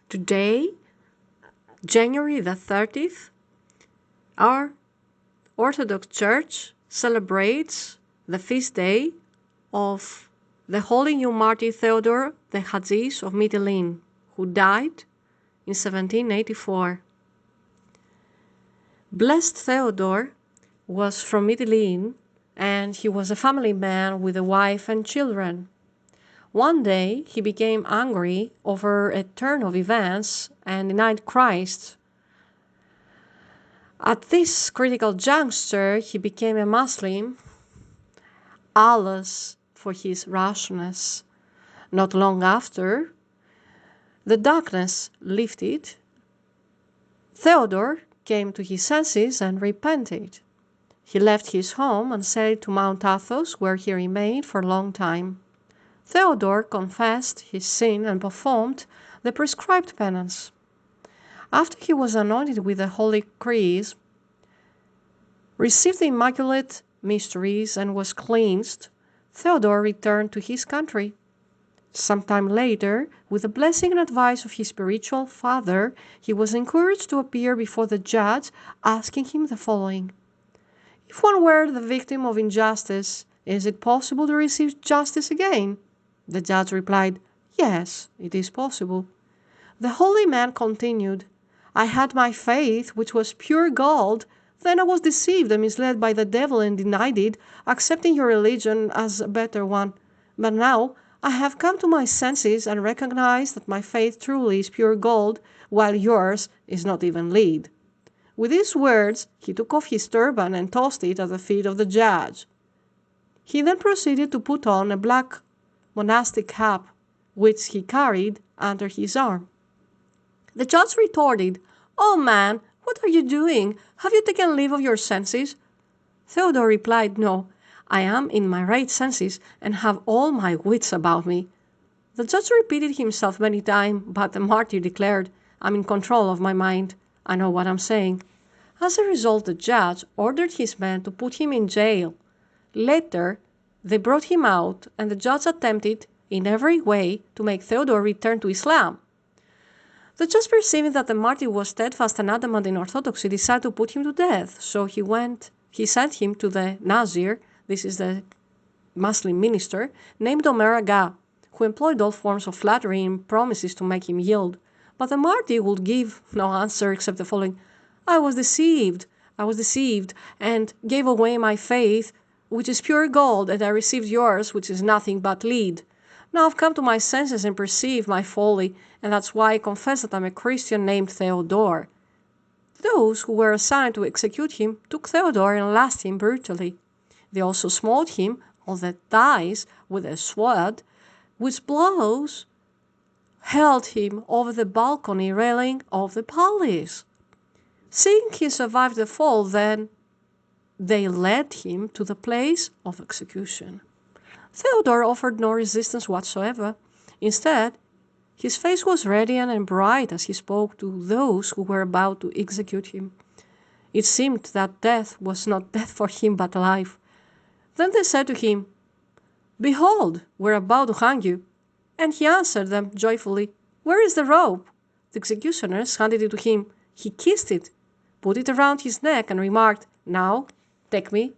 Today, January the 30th, our Orthodox Church celebrates the feast day of the holy new martyr Theodore, the Hatzis of Mytilene, who died in 1784. Blessed Theodore was from Mytilene, and he was a family man with a wife and children. One day he became angry over a turn of events and denied Christ. At this critical juncture, he became a Muslim, alas for his rashness. Not long after, the darkness lifted. Theodore came to his senses and repented. He left his home and sailed to Mount Athos, where he remained for a long time. Theodore confessed his sin and performed the prescribed penance. After he was anointed with the Holy Crease, received the Immaculate Mysteries, and was cleansed, Theodore returned to his country. Some time later, with the blessing and advice of his spiritual father, he was encouraged to appear before the judge, asking him the following: "If one were the victim of injustice, is it possible to receive justice again?" The judge replied, "Yes, it is possible." The holy man continued, "I had my faith, which was pure gold. Then I was deceived and misled by the devil and denied it, accepting your religion as a better one. But now I have come to my senses and recognize that my faith truly is pure gold, while yours is not even lead." With these words, he took off his turban and tossed it at the feet of the judge. He then proceeded to put on a black monastic cap, which he carried under his arm. The judge retorted, "Oh man, what are you doing? Have you taken leave of your senses?" Theodore replied, "No, I am in my right senses and have all my wits about me." The judge repeated himself many times, but the martyr declared, "I'm in control of my mind. I know what I'm saying." As a result, the judge ordered his men to put him in jail. Later, they brought him out, and the judge attempted in every way to make Theodore return to Islam. The judge, perceiving that the martyr was steadfast and adamant in orthodoxy, decided to put him to death. So he sent him to the Nazir, this is the Muslim minister, named Omer Aga, who employed all forms of flattery and promises to make him yield. But the martyr would give no answer except the following: I was deceived, and gave away my faith, which is pure gold, and I received yours, which is nothing but lead. Now I've come to my senses and perceive my folly, and that's why I confess that I'm a Christian named Theodore." Those who were assigned to execute him took Theodore and lashed him brutally. They also smote him on the thighs with a sword, which blows held him over the balcony railing of the palace. Seeing he survived the fall, then they led him to the place of execution. Theodore offered no resistance whatsoever. Instead, his face was radiant and bright as he spoke to those who were about to execute him. It seemed that death was not death for him, but life. Then they said to him, "Behold, we're about to hang you." And he answered them joyfully, "Where is the rope?" The executioners handed it to him. He kissed it, put it around his neck, and remarked, "Now take me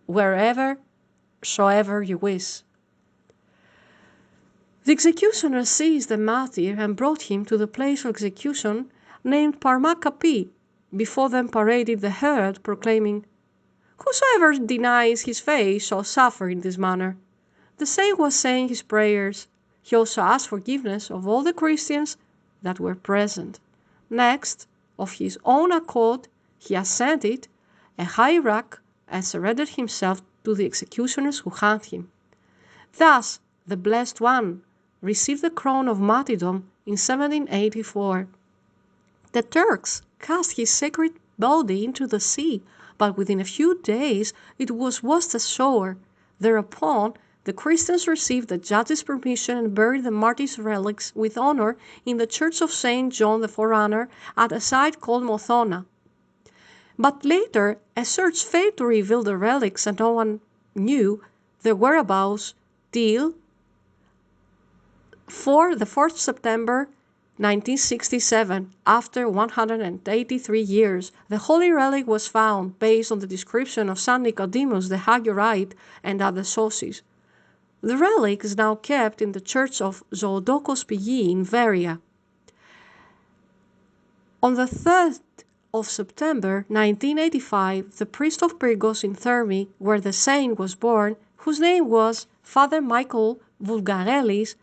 wheresoever you wish." The executioner seized the martyr and brought him to the place of execution named Parmakapi. Before them paraded the herd, proclaiming, "Whosoever denies his faith shall suffer in this manner." The saint was saying his prayers. He also asked forgiveness of all the Christians that were present. Next, of his own accord, he ascended a high rock and surrendered himself to the executioners who hanged him. Thus, the Blessed One received the crown of martyrdom in 1784. The Turks cast his sacred body into the sea, but within a few days it was washed ashore. Thereupon, the Christians received the judge's permission and buried the martyr's relics with honor in the church of St. John the Forerunner at a site called Mothona. But later, a search failed to reveal the relics, and no one knew their whereabouts till the 4th September 1967, after 183 years, the holy relic was found based on the description of Saint Nicodemus the Hagurite and other sources. The relic is now kept in the church of Zoodokos Pigi in Veria. On the 3rd of September 1985, the priest of Pyrgos in Thermi, where the saint was born, whose name was Father Michael Vulgarelis,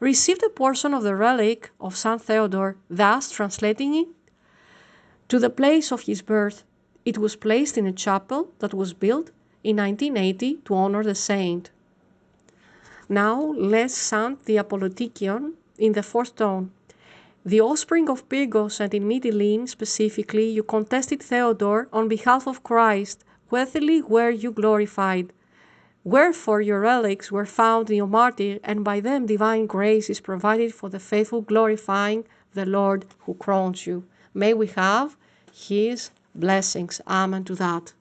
received a portion of the relic of Saint Theodore, thus translating it to the place of his birth. It was placed in a chapel that was built in 1980 to honor the saint. Now let's chant the Apollotikion in the fourth tone. The offspring of Pyrgos and in Mytilene specifically, you contested Theodore on behalf of Christ, worthily were you glorified. Wherefore your relics were found in your martyr, and by them divine grace is provided for the faithful glorifying the Lord who crowns you. May we have his blessings. Amen to that.